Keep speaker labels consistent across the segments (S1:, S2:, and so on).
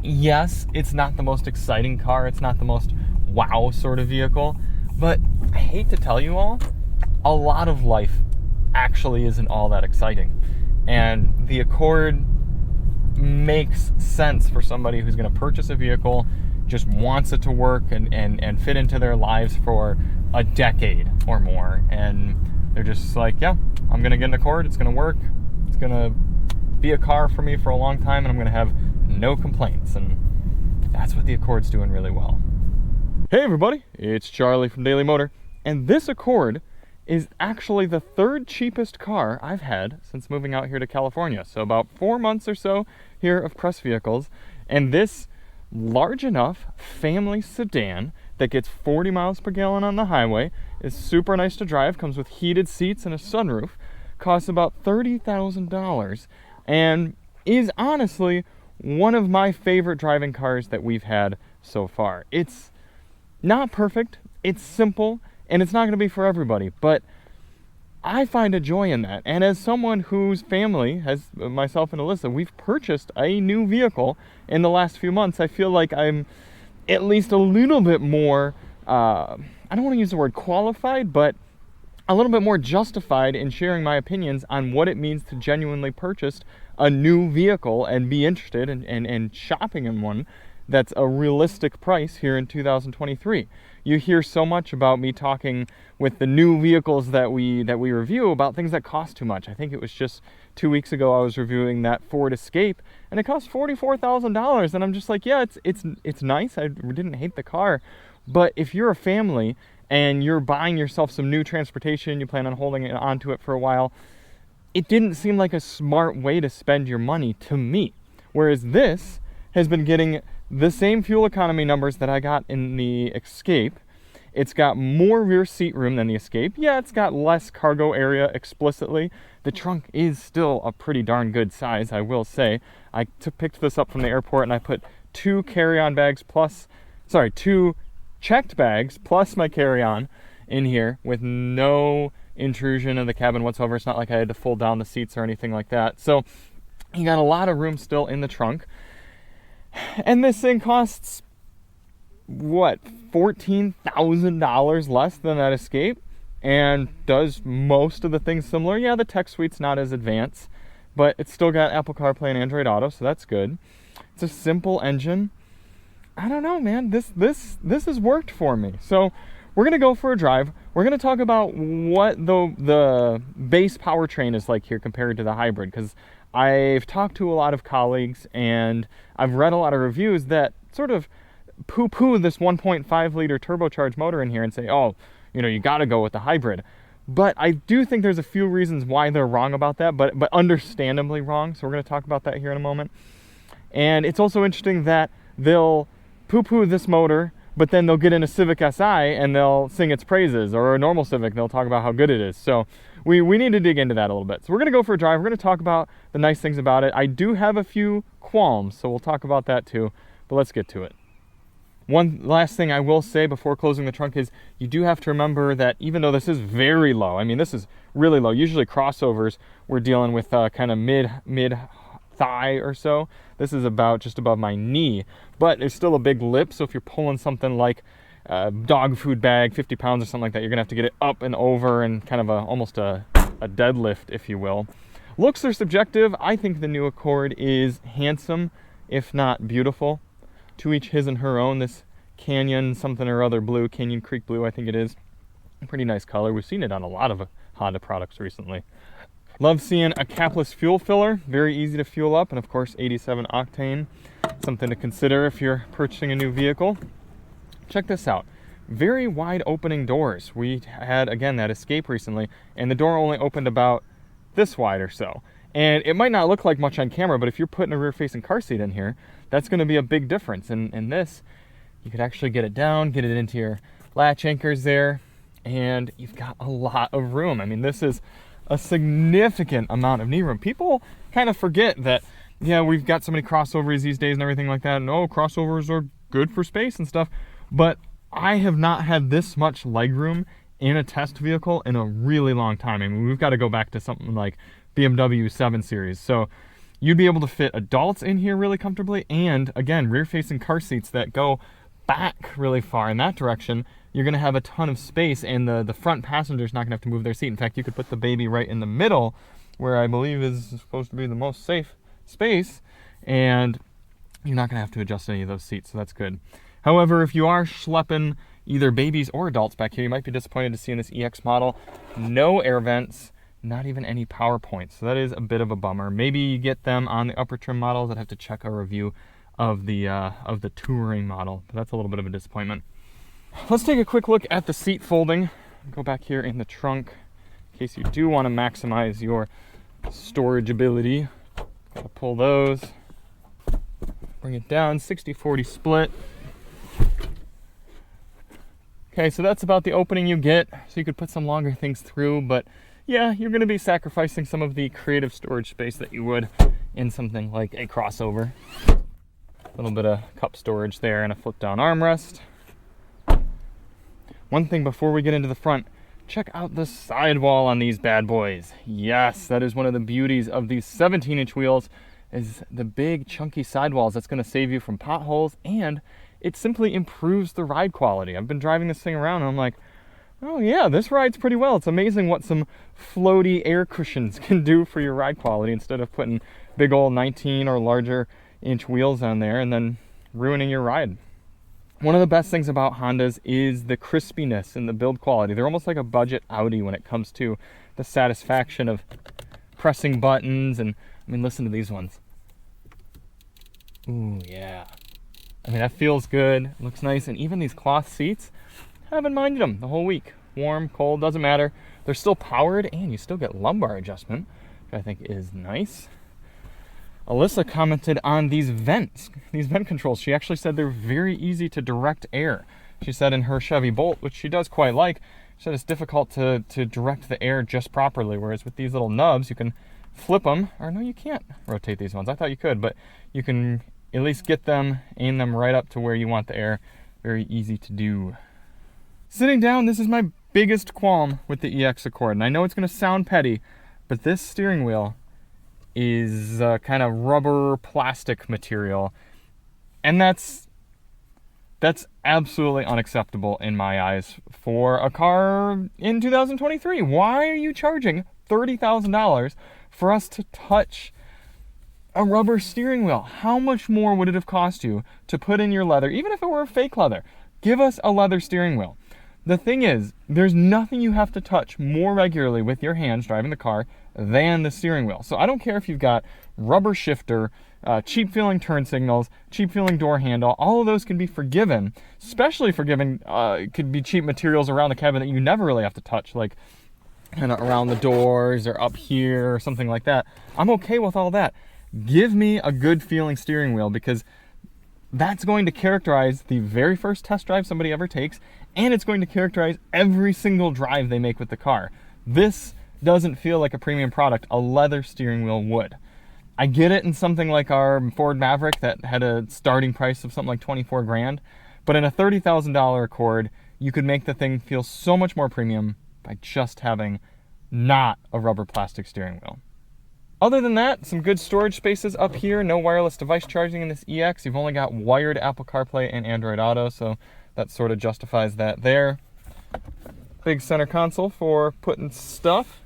S1: Yes, it's not the most exciting car. It's not the most wow sort of vehicle. But I hate to tell you all, a lot of life actually isn't all that exciting. And the Accord makes sense for somebody who's going to purchase a vehicle, just wants it to work and fit into their lives for a decade or more. And they're just like, yeah, I'm going to get an Accord. It's going to work. It's going to be a car for me for a long time, and I'm going to have no complaints. And that's what the Accord's doing really well. Hey everybody, it's Charlie from Daily Motor, and this Accord is actually the third cheapest car I've had since moving out here to California. So about 4 months or so here of press vehicles, and this large enough family sedan that gets 40 miles per gallon on the highway, is super nice to drive, comes with heated seats and a sunroof, costs about $30,000, and is honestly one of my favorite driving cars that we've had so far. It's not perfect, it's simple, and it's not going to be for everybody, but I find a joy in that. And as someone whose family, has myself and Alyssa, we've purchased a new vehicle in the last few months, I feel like I'm at least a little bit more, I don't want to use the word qualified, but a little bit more justified in sharing my opinions on what it means to genuinely purchase a new vehicle and be interested in shopping in one that's a realistic price here in 2023. You hear so much about me talking with the new vehicles that we review about things that cost too much. I think it was just 2 weeks ago I was reviewing that Ford Escape, and it cost $44,000, and I'm just like, yeah, it's nice. I didn't hate the car, but if you're a family and you're buying yourself some new transportation, you plan on holding it onto it for a while, it didn't seem like a smart way to spend your money to me. Whereas this has been getting the same fuel economy numbers that I got in the Escape. It's got more rear seat room than the Escape. Yeah, it's got less cargo area explicitly. The trunk is still a pretty darn good size, I will say. I picked this up from the airport and I put two carry-on bags two checked bags plus my carry-on in here with no intrusion of the cabin whatsoever. It's not like I had to fold down the seats or anything like that. So you got a lot of room still in the trunk. And this thing costs, what, $14,000 less than that Escape, and does most of the things similar. Yeah, the tech suite's not as advanced, but it's still got Apple CarPlay and Android Auto, so that's good. It's a simple engine. I don't know, man. This has worked for me. So we're going to go for a drive. We're going to talk about what the base powertrain is like here compared to the hybrid, because I've talked to a lot of colleagues and I've read a lot of reviews that sort of poo-poo this 1.5 liter turbocharged motor in here and say, oh, you got to go with the hybrid. But I do think there's a few reasons why they're wrong about that, but understandably wrong. So we're going to talk about that here in a moment. And it's also interesting that they'll poo-poo this motor, but then they'll get in a Civic Si and they'll sing its praises, or a normal Civic, they'll talk about how good it is. So we need to dig into that a little bit. So we're going to go for a drive. We're going to talk about the nice things about it. I do have a few qualms, so we'll talk about that too, but let's get to it. One last thing I will say before closing the trunk is you do have to remember that even though this is very low, I mean, this is really low. Usually crossovers, we're dealing with kind of mid thigh or so. This is about just above my knee, but there's still a big lip. So if you're pulling something like a dog food bag, 50 pounds or something like that, you're gonna have to get it up and over and kind of almost a deadlift, if you will. Looks are subjective. I think the new Accord is handsome, if not beautiful. To each his and her own. This Canyon something or other blue, Canyon Creek blue, I think it is. A pretty nice color. We've seen it on a lot of Honda products recently. Love seeing a capless fuel filler. Very easy to fuel up, and of course 87 octane. Something to consider if you're purchasing a new vehicle. Check this out. Very wide opening doors. We had, again, that Escape recently, and the door only opened about this wide or so. And it might not look like much on camera, but if you're putting a rear-facing car seat in here, that's going to be a big difference. And this, you could actually get it down, get it into your latch anchors there, and you've got a lot of room. I mean, this is a significant amount of knee room. People kind of forget that, yeah, we've got so many crossovers these days and everything like that, and crossovers are good for space and stuff, but I have not had this much legroom in a test vehicle in a really long time. I mean, we've got to go back to something like BMW 7 Series. So you'd be able to fit adults in here really comfortably, and again, rear-facing car seats that go back really far in that direction. You're going to have a ton of space, and the front passenger's not going to have to move their seat. In fact, you could put the baby right in the middle, where I believe is supposed to be the most safe space, and you're not going to have to adjust any of those seats, so that's good. However, if you are schlepping either babies or adults back here, you might be disappointed to see in this EX model, no air vents, not even any power points. So that is a bit of a bummer. Maybe you get them on the upper trim models. I'd have to check a review of the touring model, but that's a little bit of a disappointment. Let's take a quick look at the seat folding. Go back here in the trunk in case you do want to maximize your storage ability. Gotta pull those, bring it down, 60-40 split. Okay, so that's about the opening you get. So you could put some longer things through, but yeah, you're going to be sacrificing some of the creative storage space that you would in something like a crossover. A little bit of cup storage there and a flip down armrest. One thing before we get into the front, check out the sidewall on these bad boys. Yes, that is one of the beauties of these 17-inch wheels, is the big chunky sidewalls. That's going to save you from potholes, and it simply improves the ride quality. I've been driving this thing around and I'm like, oh yeah, this rides pretty well. It's amazing what some floaty air cushions can do for your ride quality instead of putting big old 19 or larger inch wheels on there and then ruining your ride. One of the best things about Hondas is the crispiness and the build quality. They're almost like a budget Audi when it comes to the satisfaction of pressing buttons. And I mean, listen to these ones. Ooh, yeah. I mean, that feels good, looks nice, and even these cloth seats, haven't minded them the whole week. Warm, cold, doesn't matter. They're still powered, and you still get lumbar adjustment, which I think is nice. Alyssa commented on these vent controls. She actually said they're very easy to direct air. She said in her Chevy Bolt, which she does quite like, she said it's difficult to direct the air just properly, whereas with these little nubs, you can flip them, or no, you can't rotate these ones. I thought you could, but you can at least get them, aim them right up to where you want the air. Very easy to do. Sitting down, this is my biggest qualm with the EX Accord, and I know it's going to sound petty, but this steering wheel is kind of rubber plastic material, and that's absolutely unacceptable in my eyes for a car in 2023. Why are you charging $30,000 for us to touch a rubber steering wheel? How much more would it have cost you to put in your leather, even if it were fake leather? Give us a leather steering wheel. The thing is, there's nothing you have to touch more regularly with your hands driving the car than the steering wheel. So I don't care if you've got rubber shifter, cheap feeling turn signals, cheap feeling door handle, all of those can be forgiven, especially forgiven, could be cheap materials around the cabin that you never really have to touch, like kind of around the doors or up here or something like that. I'm okay with all that. Give me a good feeling steering wheel, because that's going to characterize the very first test drive somebody ever takes, and it's going to characterize every single drive they make with the car. This doesn't feel like a premium product. A leather steering wheel would. I get it in something like our Ford Maverick that had a starting price of something like 24 grand, but in a $30,000 Accord, you could make the thing feel so much more premium by just having not a rubber plastic steering wheel. Other than that, some good storage spaces up here. No wireless device charging in this EX. You've only got wired Apple CarPlay and Android Auto, so that sort of justifies that there. Big center console for putting stuff.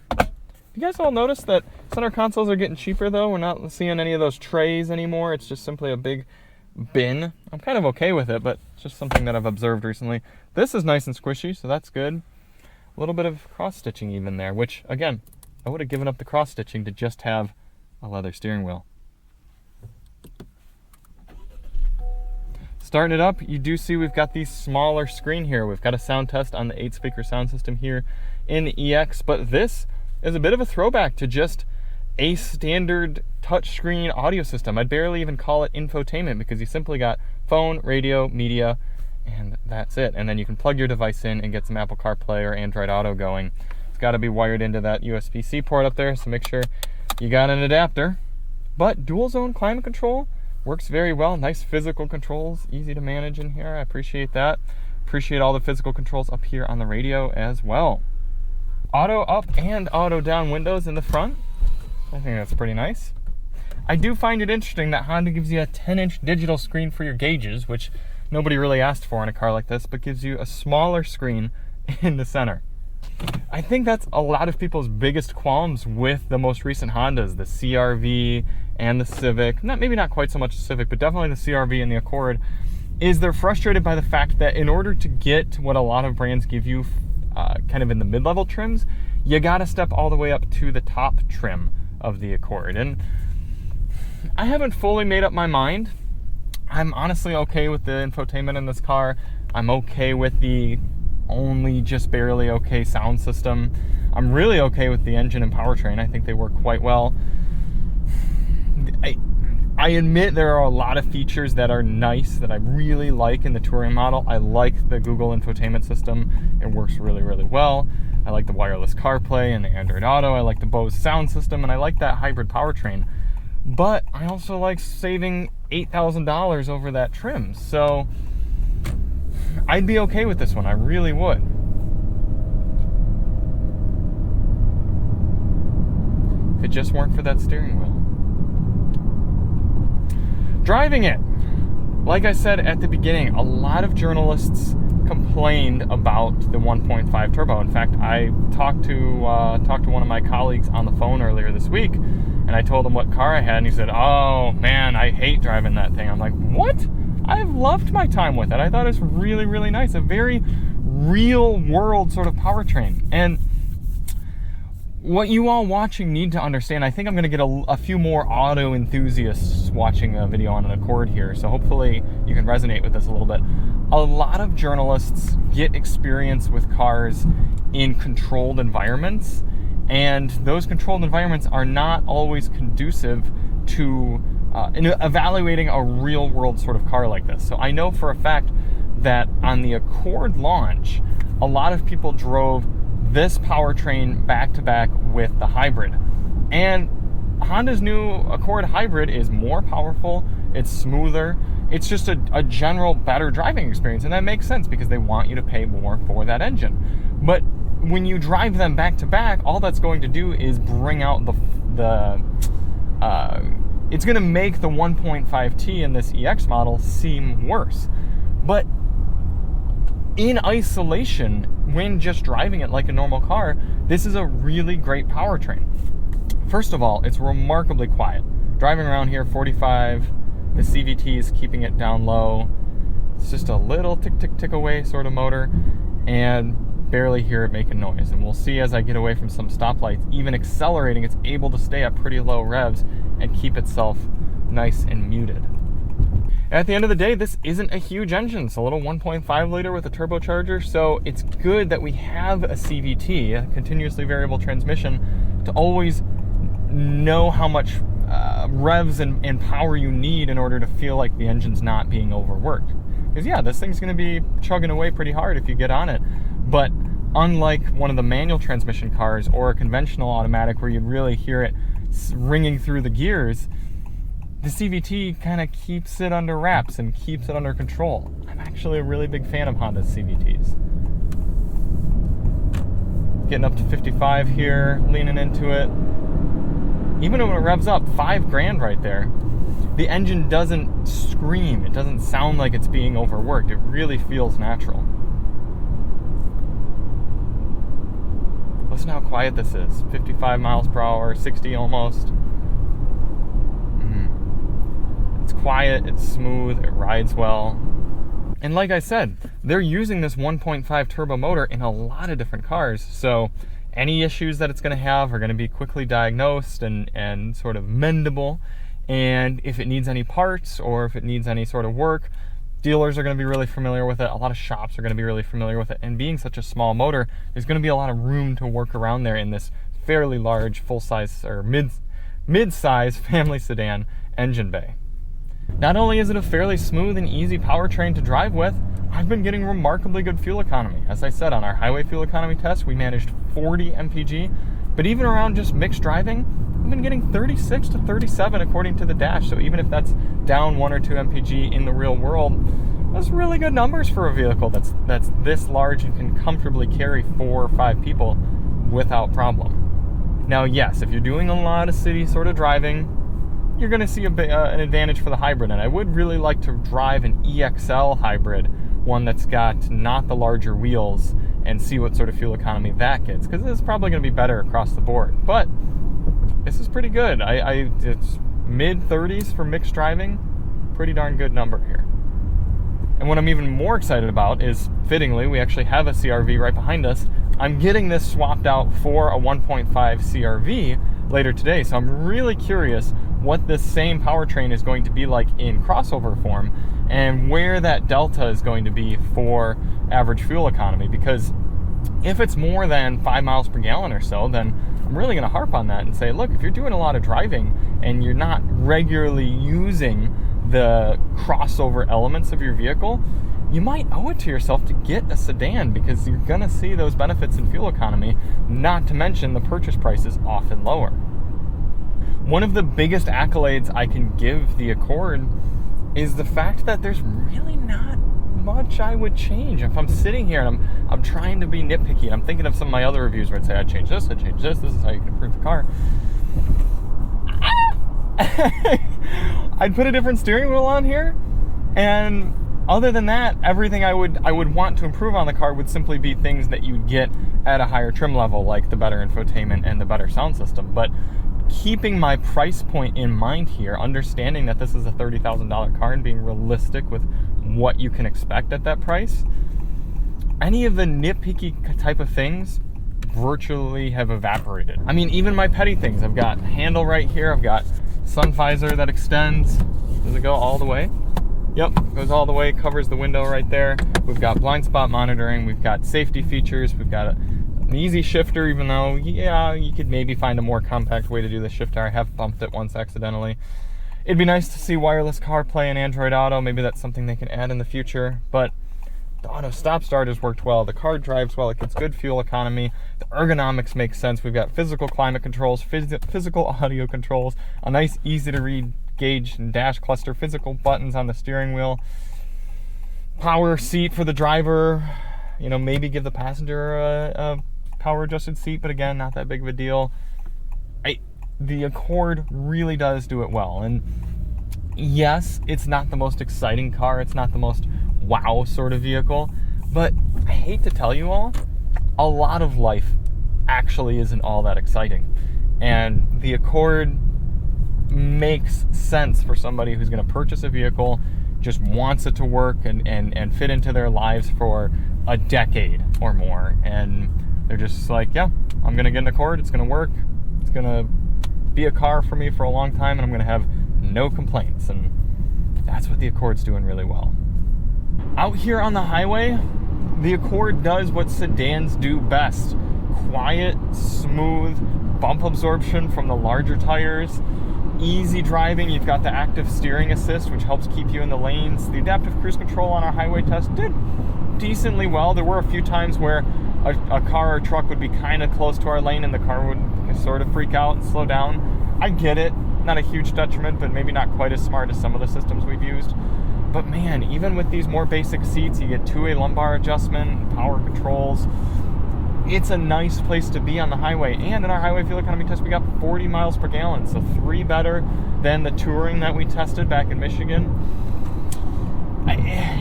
S1: You guys all notice that center consoles are getting cheaper, though? We're not seeing any of those trays anymore. It's just simply a big bin. I'm kind of okay with it, but it's just something that I've observed recently. This is nice and squishy, so that's good. A little bit of cross-stitching even there, which, again, I would have given up the cross-stitching to just have a leather steering wheel. Starting it up, you do see we've got the smaller screen here. We've got a sound test on the 8-speaker sound system here in the EX, but this is a bit of a throwback to just a standard touchscreen audio system. I'd barely even call it infotainment, because you simply got phone, radio, media, and that's it. And then you can plug your device in and get some Apple CarPlay or Android Auto going. It's got to be wired into that USB-C port up there, so make sure you got an adapter. But dual zone climate control works very well. Nice physical controls, easy to manage in here. I appreciate that. Appreciate all the physical controls up here on the radio as well. Auto up and auto down windows in the front. I think that's pretty nice. I do find it interesting that Honda gives you a 10-inch digital screen for your gauges, which nobody really asked for in a car like this, but gives you a smaller screen in the center. I think that's a lot of people's biggest qualms with the most recent Hondas, the CR-V and the Civic. Maybe not quite so much the Civic, but definitely the CR-V and the Accord, is they're frustrated by the fact that in order to get what a lot of brands give you kind of in the mid-level trims, you gotta step all the way up to the top trim of the Accord. And I haven't fully made up my mind. I'm honestly okay with the infotainment in this car. I'm okay with the only just barely okay sound system. I'm really okay with the engine and powertrain. I think they work quite well. I admit there are a lot of features that are nice that I really like in the Touring model. I like the Google infotainment system. It works really, really well. I like the wireless CarPlay and the Android Auto. I like the Bose sound system, and I like that hybrid powertrain. But I also like saving $8,000 over that trim. So I'd be okay with this one. I really would. If it just weren't for that steering wheel. Driving it, like I said at the beginning, a lot of journalists complained about the 1.5 turbo. In fact, I talked to one of my colleagues on the phone earlier this week, and I told him what car I had, and he said, "Oh man, I hate driving that thing." I'm like, "What? I've loved my time with it. I thought it was really, really nice. A very real world sort of powertrain." And what you all watching need to understand, I think I'm going to get a few more auto enthusiasts watching a video on an Accord here, so hopefully you can resonate with this a little bit. A lot of journalists get experience with cars in controlled environments, and those controlled environments are not always conducive to in evaluating a real world sort of car like this. So I know for a fact that on the Accord launch, a lot of people drove this powertrain back to back with the hybrid. And Honda's new Accord hybrid is more powerful, it's smoother, it's just a general better driving experience. And that makes sense because they want you to pay more for that engine. But when you drive them back to back, all that's going to do is bring out it's going to make the 1.5T in this EX model seem worse. But in isolation, when just driving it like a normal car, this is a really great powertrain. First of all, it's remarkably quiet. Driving around here, 45, the CVT is keeping it down low. It's just a little tick, tick, tick away sort of motor, and barely hear it making noise. And we'll see as I get away from some stoplights, even accelerating, it's able to stay at pretty low revs and keep itself nice and muted. At the end of the day, this isn't a huge engine. It's a little 1.5 liter with a turbocharger, so it's good that we have a CVT, a continuously variable transmission, to always know how much revs and power you need in order to feel like the engine's not being overworked. Because yeah, this thing's gonna be chugging away pretty hard if you get on it. But unlike one of the manual transmission cars or a conventional automatic where you'd really hear it ringing through the gears, the CVT kind of keeps it under wraps and keeps it under control. I'm actually a really big fan of Honda's CVTs. Getting up to 55 here, leaning into it. Even when it revs up, $5,000 right there, the engine doesn't scream. It doesn't sound like it's being overworked. It really feels natural. Listen how quiet this is. 55 miles per hour, 60 almost. It's quiet, it's smooth, it rides well. And like I said, they're using this 1.5 turbo motor in a lot of different cars, so any issues that it's going to have are going to be quickly diagnosed and sort of mendable. And if it needs any parts or if it needs any sort of work, dealers are going to be really familiar with it. A lot of shops are going to be really familiar with it. And being such a small motor, there's going to be a lot of room to work around there in this fairly large full-size or mid-size family sedan engine bay. Not only is it a fairly smooth and easy powertrain to drive with, I've been getting remarkably good fuel economy. As I said, on our highway fuel economy test, we managed 40 mpg, but even around just mixed driving, I've been getting 36 to 37 according to the dash. So even if that's down 1 or 2 mpg in the real world, that's really good numbers for a vehicle that's this large and can comfortably carry 4 or 5 people without problem. Now, yes, if you're doing a lot of city sort of driving, you're going to see an advantage for the hybrid. And I would really like to drive an EXL hybrid, one that's got not the larger wheels, and see what sort of fuel economy that gets, because this is probably going to be better across the board. But this is pretty good. It's mid-30s for mixed driving. Pretty darn good number here. And what I'm even more excited about is, fittingly, we actually have a CR-V right behind us. I'm getting this swapped out for a 1.5 CR-V later today, so I'm really curious what this same powertrain is going to be like in crossover form, and where that delta is going to be for average fuel economy. Because if it's more than 5 miles per gallon or so, then I'm really going to harp on that and say, look, if you're doing a lot of driving and you're not regularly using the crossover elements of your vehicle, you might owe it to yourself to get a sedan, because you're going to see those benefits in fuel economy, not to mention the purchase price is often lower. One of the biggest accolades I can give the Accord is the fact that there's really not much I would change. If I'm sitting here and I'm trying to be nitpicky, and I'm thinking of some of my other reviews where I'd say, I'd change this, this is how you can improve the car. I'd put a different steering wheel on here, and other than that, everything I would want to improve on the car would simply be things that you'd get at a higher trim level, like the better infotainment and the better sound system. But keeping my price point in mind here, understanding that this is a $30,000 car and being realistic with what you can expect at that price, any of the nitpicky type of things virtually have evaporated. I mean, even my petty things. I've got handle right here. I've got sun visor that extends. Does it go all the way? Yep, goes all the way, covers the window right there. We've got blind spot monitoring. We've got safety features. We've got an easy shifter, even though, yeah, you could maybe find a more compact way to do the shifter. I have bumped it once accidentally. It'd be nice to see wireless CarPlay and Android Auto. Maybe that's something they can add in the future. But the auto stop start has worked well. The car drives well. It gets good fuel economy. The ergonomics make sense. We've got physical climate controls, physical audio controls, a nice, easy to read gauge and dash cluster, physical buttons on the steering wheel, power seat for the driver. You know, maybe give the passenger a power adjusted seat, but again, not that big of a deal. The Accord really does do it well. And yes, it's not the most exciting car. It's not the most wow sort of vehicle, but I hate to tell you all, a lot of life actually isn't all that exciting. And the Accord makes sense for somebody who's going to purchase a vehicle, just wants it to work and fit into their lives for a decade or more. And they're just like, yeah, I'm going to get an Accord. It's going to work. It's going to be a car for me for a long time, and I'm going to have no complaints. And that's what the Accord's doing really well. Out here on the highway, the Accord does what sedans do best. Quiet, smooth, bump absorption from the larger tires, easy driving. You've got the active steering assist, which helps keep you in the lanes. The adaptive cruise control on our highway test did decently well. There were a few times where a car or truck would be kind of close to our lane and the car would sort of freak out and slow down. I get it. Not a huge detriment, but maybe not quite as smart as some of the systems we've used. But man, even with these more basic seats, you get two-way lumbar adjustment, power controls. It's a nice place to be on the highway. And in our highway fuel economy test, we got 40 miles per gallon, so 3 better than the Touring that we tested back in Michigan.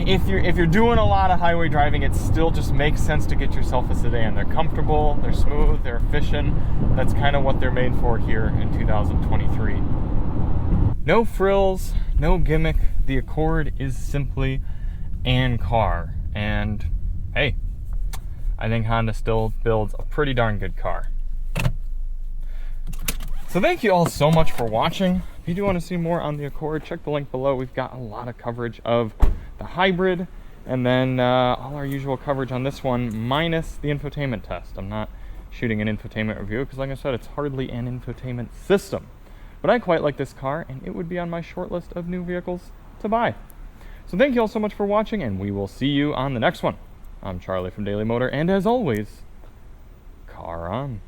S1: If you're doing a lot of highway driving, it still just makes sense to get yourself a sedan. They're comfortable, they're smooth, they're efficient. That's kind of what they're made for here in 2023. No frills, no gimmick. The Accord is simply an car. And hey, I think Honda still builds a pretty darn good car. So thank you all so much for watching. If you do want to see more on the Accord, check the link below. We've got a lot of coverage of the hybrid, and then all our usual coverage on this one, minus the infotainment test. I'm not shooting an infotainment review because, like I said, it's hardly an infotainment system. But I quite like this car, and it would be on my short list of new vehicles to buy. So thank you all so much for watching, and we will see you on the next one. I'm Charlie from Daily Motor, and as always, car on.